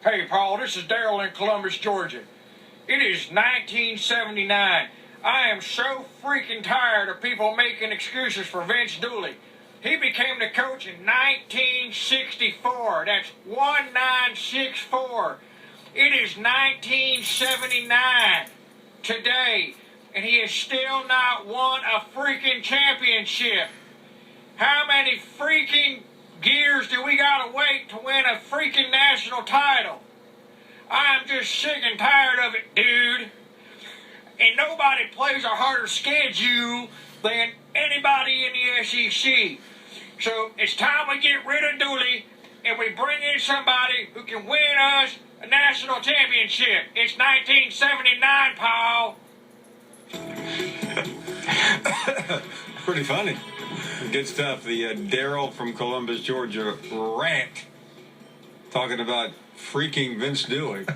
Hey, Paul, this is Darriel in Columbus, Georgia. It is 1979. I am so freaking tired of people making excuses for Vince Dooley. He became the coach in 1964. That's 1964. It is 1979 today, and he has still not won a freaking championship. How many freaking years do we gotta wait to win a freaking national title? I'm just sick and tired of it, dude. And nobody plays a harder schedule than anybody in the SEC. So it's time we get rid of Dooley and we bring in somebody who can win us a national championship. It's 1979, Paul. Pretty funny. Good stuff. The Darriel from Columbus, Georgia rant talking about freaking Vince Dooley.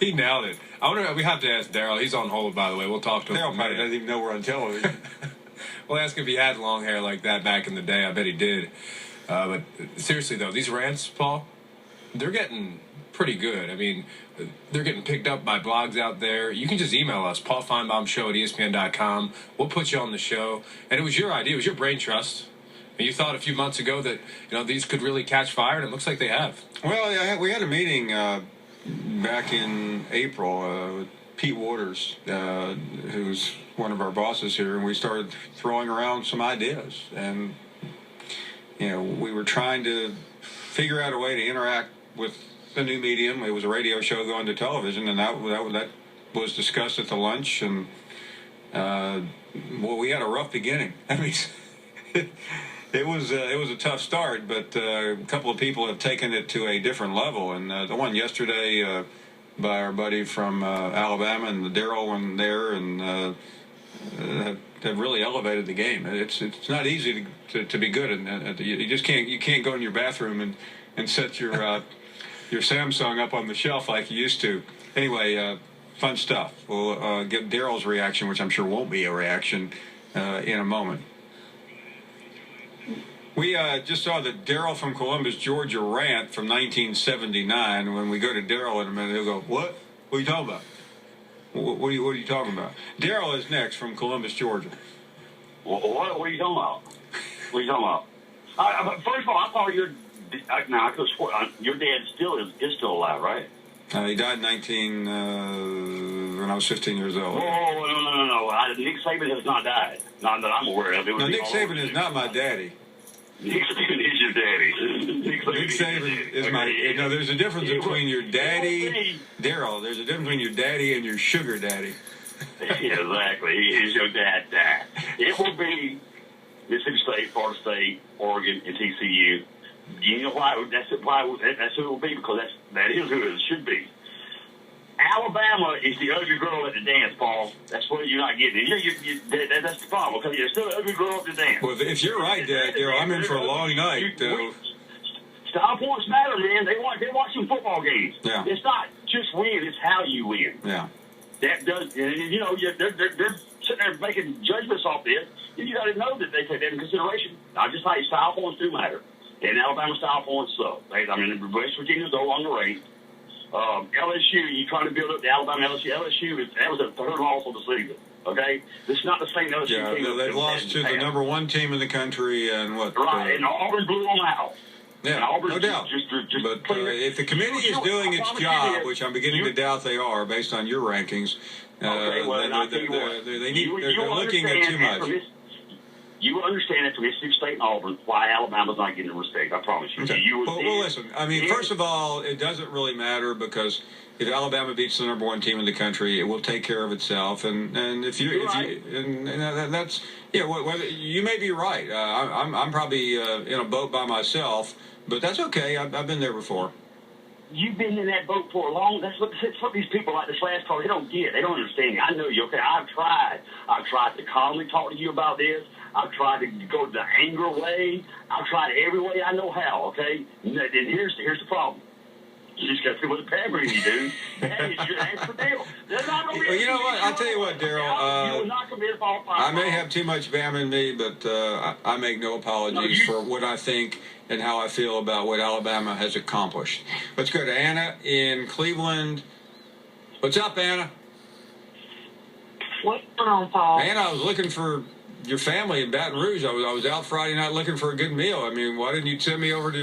He nailed it. I wonder. We have to ask Darriel. He's on hold, by the way. We'll talk to him. Darriel probably doesn't even know we're on television. We'll ask if he had long hair like that back in the day. I bet he did. But seriously, though, these rants, Paul, they're getting pretty good. I mean, they're getting picked up by blogs out there. You can just email us, paulfinebaumshow@espn.com. We'll put you on the show. And it was your idea. It was your brain trust. And you thought a few months ago that, these could really catch fire, and it looks like they have. Well, yeah, we had a meeting back in April with Pete Waters, who's one of our bosses here, and we started throwing around some ideas. And, we were trying to figure out a way to interact with the new medium. It was a radio show going to television, and that was discussed at the lunch. And, we had a rough beginning. I mean, it was a tough start, but a couple of people have taken it to a different level. And the one yesterday by our buddy from Alabama and the Darriel one there, and have really elevated the game. It's not easy to be good, and you just can't go in your bathroom and set your Samsung up on the shelf like you used to. Anyway, fun stuff. We'll get Darriel's reaction, which I'm sure won't be a reaction, in a moment. We just saw the Darriel from Columbus, Georgia rant from 1979. When we go to Darriel in a minute, he'll go, "What? What are you talking about? What are you talking about?" Darriel is next from Columbus, Georgia. What are you talking about? What are you talking about? First of all, I thought your dad still is still alive, right? He died when I was 15 years old. No. Nick Saban has not died. Not that I'm aware of. No, Nick Saban is not my daddy. Nick Saban is your daddy. Nick Saban is my... there's a difference between your daddy... Darriel, there's a difference between your daddy and your sugar daddy. Exactly. He is your dad. It will be Mississippi State, Florida State, Oregon, and TCU. You know why? That's who it will be, because that is who it should be. Alabama is the ugly girl at the dance, Paul. That's what you're not getting. That's the problem, because you're still an ugly girl at the dance. Well, if you're right, Darriel, I'm in for a long night. Style points matter, man. They want some football games. Yeah. It's not just win; it's how you win. Yeah. That does, they're sitting there making judgments off this. You got to know that they take that into consideration. I just tell you, style points do matter, and Alabama style points suck. West Virginia's no longer ranked. LSU, you trying to build up the Alabama LSU. That was a third loss of the season. Okay, this is not the same LSU team. Yeah, they've lost to the number one team in the country, and what? Right, and Auburn blew them out. Yeah, no doubt. But if the committee is doing its job, which I'm beginning to doubt they are, based on your rankings, they're looking at too much. You will understand it from Mississippi State and Auburn why Alabama's not getting the respect. I promise you. Okay. Well, listen. I mean, first of all, it doesn't really matter, because if Alabama beats the number one team in the country, it will take care of itself. And that's whether you may be right. I'm probably in a boat by myself, but that's okay. I've been there before. You've been in that boat for a long. That's what these people like this last call. They don't get. They don't understand you. I know you. Okay, I've tried to calmly talk to you about this. I've tried to go the anger way. I've tried every way I know how. Okay, and here's the problem. You just got to see what the Pamperin you do. That is your answer deal. They're not gonna be Well, you know what? I'll tell you what, Darrell. you are not going to be a fall I may have too much Bama in me, but I make no apologies for what I think and how I feel about what Alabama has accomplished. Let's go to Anna in Cleveland. What's up, Anna? What's going on, Paul? Anna, I was looking for your family in Baton Rouge. I was out Friday night looking for a good meal. I mean, why didn't you send me over to